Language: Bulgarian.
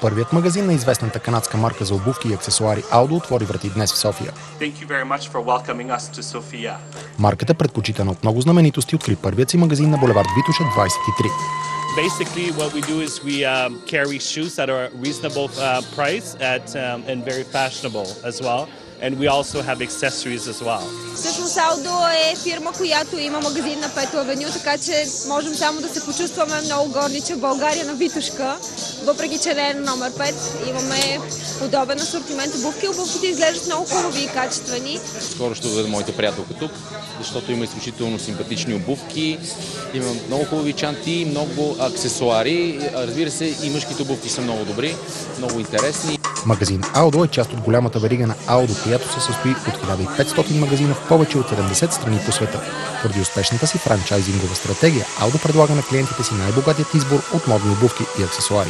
Първият магазин на известната канадска марка за обувки и аксесуари Aldo отвори врати днес в София. Марката, предпочитана от много знаменитости, откри първият си магазин на булевард Витоша 23. Basically, what we do is we carry shoes at a reasonable price and very fashionable as well. And we also have accessories as well. Всъщност Aldo е фирма, която има магазин на Пето авеню, така че можем само да се почувстваме много горди, че в България на Витошка, въпреки че не е на номер 5, имаме подобен асортимент обувки. Обувките изглеждат много хубави и качествени. Скоро ще доведа моята приятелка тук, защото има изключително симпатични обувки, има много хубави чанти, много аксесуари. Разбира се, и мъжките обувки са много добри, много интересни. Магазин Aldo е част от голямата верига на Aldo, която се състои от 1500 магазина в повече от 70 страни по света. Поради успешната си франчайзингова стратегия, Aldo предлага на клиентите си най-богатият избор от модни обувки и аксесуари.